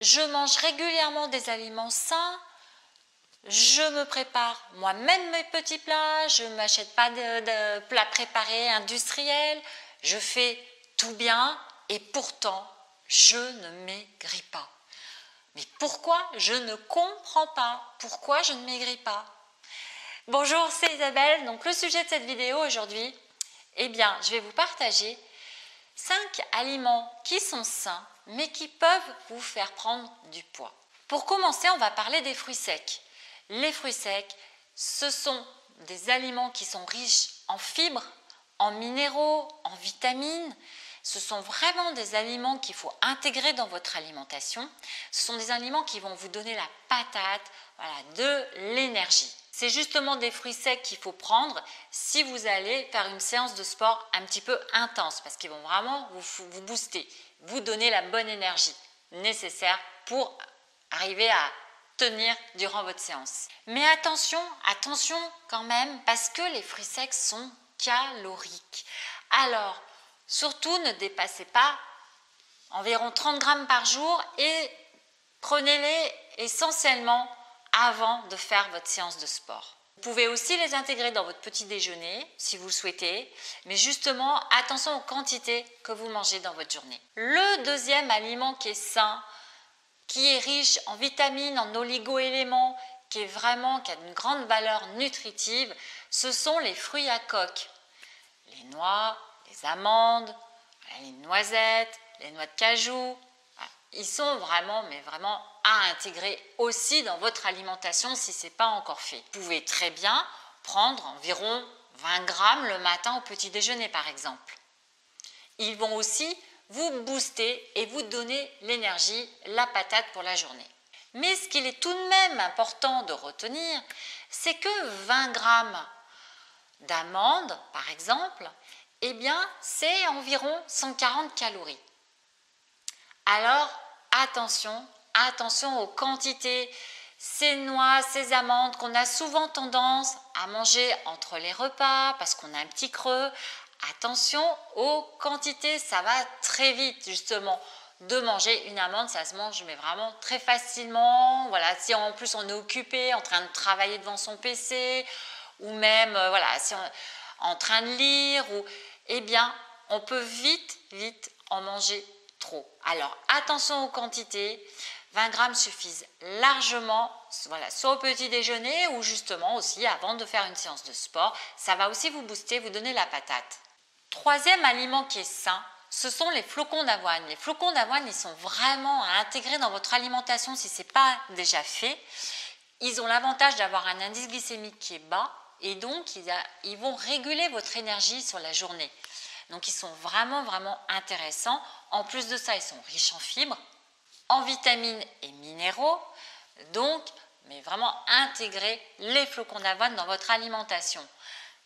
Je mange régulièrement des aliments sains. Je me prépare moi-même mes petits plats. Je ne m'achète pas de plats préparés industriels. Je fais tout bien et pourtant, je ne maigris pas. Mais pourquoi? Je ne comprends pas. Pourquoi je ne maigris pas? Bonjour, c'est Isabelle. Donc le sujet de cette vidéo aujourd'hui, je vais vous partager 5 aliments qui sont sains mais qui peuvent vous faire prendre du poids. Pour commencer, on va parler des fruits secs. Les fruits secs, ce sont des aliments qui sont riches en fibres, en minéraux, en vitamines. Ce sont vraiment des aliments qu'il faut intégrer dans votre alimentation. Ce sont des aliments qui vont vous donner la patate, de l'énergie. C'est justement des fruits secs qu'il faut prendre si vous allez faire une séance de sport un petit peu intense parce qu'ils vont vraiment vous booster, vous donner la bonne énergie nécessaire pour arriver à tenir durant votre séance. Mais attention quand même parce que les fruits secs sont caloriques. Alors, surtout ne dépassez pas environ 30 grammes par jour et prenez-les essentiellement avant de faire votre séance de sport. Vous pouvez aussi les intégrer dans votre petit déjeuner si vous le souhaitez, mais justement attention aux quantités que vous mangez dans votre journée. Le deuxième aliment qui est sain, qui est riche en vitamines, en oligo-éléments, qui a une grande valeur nutritive, ce sont les fruits à coque. Les noix, les amandes, les noisettes, les noix de cajou. Ils sont vraiment à intégrer aussi dans votre alimentation si ce n'est pas encore fait. Vous pouvez très bien prendre environ 20 grammes le matin au petit déjeuner par exemple. Ils vont aussi vous booster et vous donner l'énergie, la patate pour la journée. Mais ce qu'il est tout de même important de retenir, c'est que 20 grammes d'amandes par exemple, c'est environ 140 calories. Alors, attention aux quantités. Ces noix, ces amandes qu'on a souvent tendance à manger entre les repas parce qu'on a un petit creux. Attention aux quantités, ça va très vite justement. De manger une amande, ça se mange mais vraiment très facilement. Si en plus on est occupé, en train de travailler devant son PC ou même si on est en train de lire, on peut vite en manger trop. Alors attention aux quantités, 20 grammes suffisent largement, soit au petit déjeuner ou justement aussi avant de faire une séance de sport. Ça va aussi vous booster, vous donner la patate. Troisième aliment qui est sain, ce sont les flocons d'avoine. Les flocons d'avoine, ils sont vraiment à intégrer dans votre alimentation si ce n'est pas déjà fait. Ils ont l'avantage d'avoir un indice glycémique qui est bas et donc ils vont réguler votre énergie sur la journée. Donc ils sont vraiment intéressants. En plus de ça, ils sont riches en fibres, en vitamines et minéraux. Donc, mais vraiment intégrer les flocons d'avoine dans votre alimentation.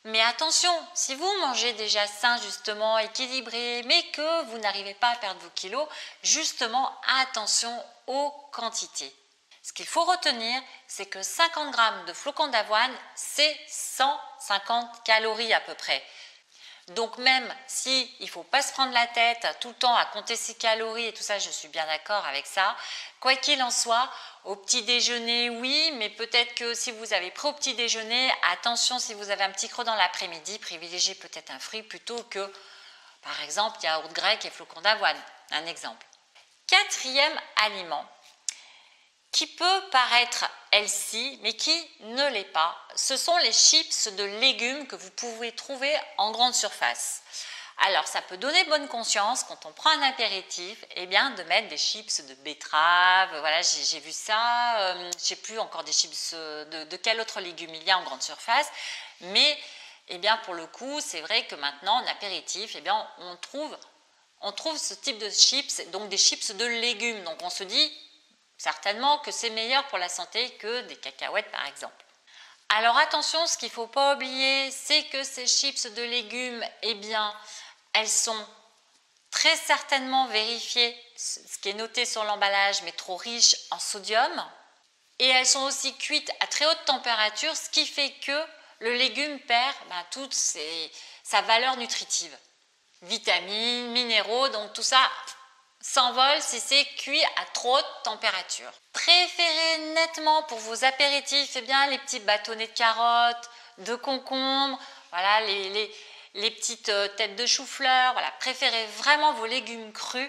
Mais attention, si vous mangez déjà sain justement, équilibré, mais que vous n'arrivez pas à perdre vos kilos, justement attention aux quantités. Ce qu'il faut retenir, c'est que 50 grammes de flocons d'avoine, c'est 150 calories à peu près. Donc même si il ne faut pas se prendre la tête tout le temps à compter ses calories et tout ça, je suis bien d'accord avec ça. Quoi qu'il en soit, au petit déjeuner, oui, mais peut-être que si vous avez pris au petit déjeuner, attention si vous avez un petit creux dans l'après-midi, privilégiez peut-être un fruit plutôt que, par exemple, yaourt grec et flocons d'avoine, un exemple. Quatrième aliment, qui peut paraître healthy, mais qui ne l'est pas, ce sont les chips de légumes que vous pouvez trouver en grande surface. Alors, ça peut donner bonne conscience quand on prend un apéritif, de mettre des chips de betterave. J'ai vu ça. Je ne sais plus encore des chips de quel autre légume il y a en grande surface. Mais, pour le coup, c'est vrai que maintenant, en apéritif, on trouve ce type de chips, donc des chips de légumes. Donc, on se dit certainement que c'est meilleur pour la santé que des cacahuètes par exemple. Alors attention, ce qu'il ne faut pas oublier, c'est que ces chips de légumes, elles sont très certainement vérifiées, ce qui est noté sur l'emballage, mais trop riches en sodium. Et elles sont aussi cuites à très haute température, ce qui fait que le légume perd toute sa valeur nutritive. Vitamines, minéraux, donc tout ça, s'envole si c'est cuit à trop haute température. Préférez nettement pour vos apéritifs eh bien, les petits bâtonnets de carottes, de concombres, voilà, les petites têtes de chou-fleur. Voilà. Préférez vraiment vos légumes crus,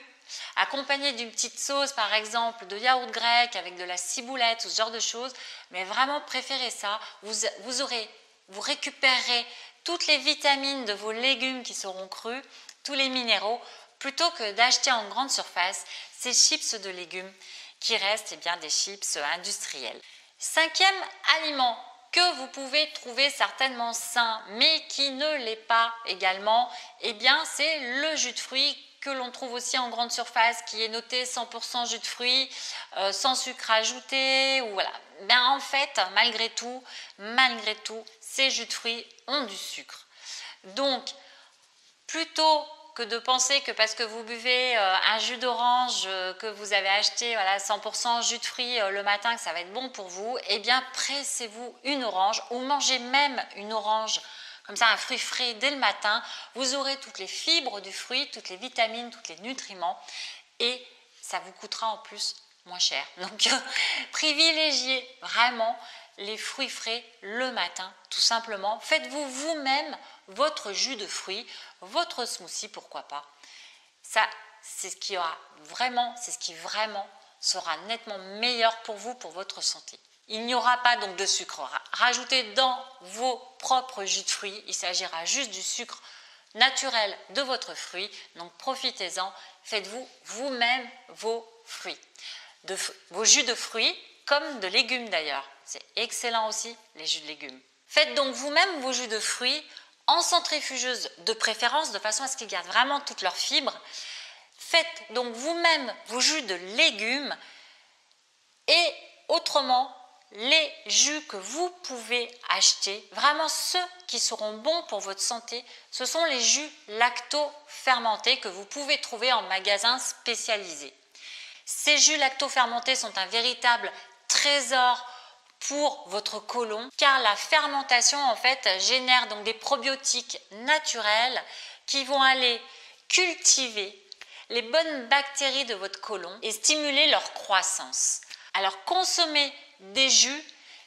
accompagnés d'une petite sauce par exemple de yaourt grec avec de la ciboulette ou ce genre de choses. Mais vraiment préférez ça, vous récupérerez toutes les vitamines de vos légumes qui seront crus, tous les minéraux, plutôt que d'acheter en grande surface ces chips de légumes qui restent eh bien, des chips industriels. Cinquième aliment que vous pouvez trouver certainement sain, mais qui ne l'est pas également, eh bien, c'est le jus de fruits que l'on trouve aussi en grande surface, qui est noté 100% jus de fruits, sans sucre ajouté, ou voilà. Ben, en fait, malgré tout, ces jus de fruits ont du sucre. Donc, plutôt que de penser que parce que vous buvez un jus d'orange que vous avez acheté voilà, 100% jus de fruits le matin, que ça va être bon pour vous, eh bien pressez-vous une orange ou mangez même une orange, comme ça un fruit frais dès le matin. Vous aurez toutes les fibres du fruit, toutes les vitamines, tous les nutriments et ça vous coûtera en plus moins cher. Donc privilégiez vraiment les fruits frais le matin, tout simplement. Faites-vous vous-même votre jus de fruits, votre smoothie, pourquoi pas. Ça, c'est ce qui vraiment sera nettement meilleur pour vous, pour votre santé. Il n'y aura pas donc de sucre rajouté dans vos propres jus de fruits. Il s'agira juste du sucre naturel de votre fruit. Donc profitez-en, faites-vous vous-même vos fruits. Vos jus de fruits, comme de légumes d'ailleurs. C'est excellent aussi, les jus de légumes. Faites donc vous-même vos jus de fruits en centrifugeuse de préférence, de façon à ce qu'ils gardent vraiment toutes leurs fibres. Faites donc vous-même vos jus de légumes et autrement, les jus que vous pouvez acheter, vraiment ceux qui seront bons pour votre santé, ce sont les jus lacto-fermentés que vous pouvez trouver en magasin spécialisé. Ces jus lacto-fermentés sont un véritable trésor pour votre côlon car la fermentation en fait génère donc des probiotiques naturels qui vont aller cultiver les bonnes bactéries de votre côlon et stimuler leur croissance. Alors consommez des jus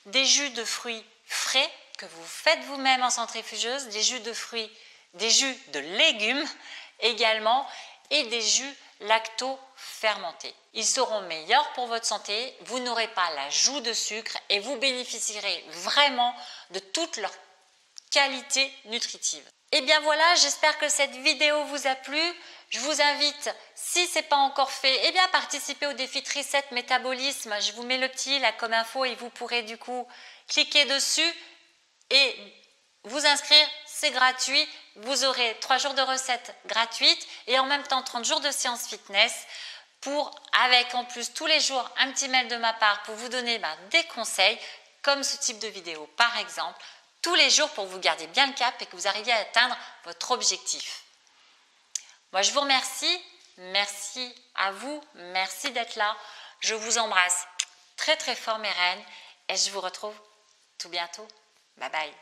de fruits frais que vous faites vous-même en centrifugeuse, des jus de légumes également et des jus lacto-fermentés. Ils seront meilleurs pour votre santé, vous n'aurez pas l'ajout de sucre et vous bénéficierez vraiment de toute leur qualité nutritive. Et bien voilà, j'espère que cette vidéo vous a plu. Je vous invite, si ce n'est pas encore fait, eh bien participer au défi Reset Métabolisme. Je vous mets le petit là comme info et vous pourrez du coup cliquer dessus et vous inscrire, c'est gratuit. Vous aurez 3 jours de recettes gratuites et en même temps 30 jours de séance fitness avec en plus tous les jours un petit mail de ma part pour vous donner des conseils comme ce type de vidéo par exemple, tous les jours pour vous garder bien le cap et que vous arriviez à atteindre votre objectif. Moi je vous remercie, merci à vous, merci d'être là. Je vous embrasse très très fort mes reines et je vous retrouve tout bientôt. Bye bye.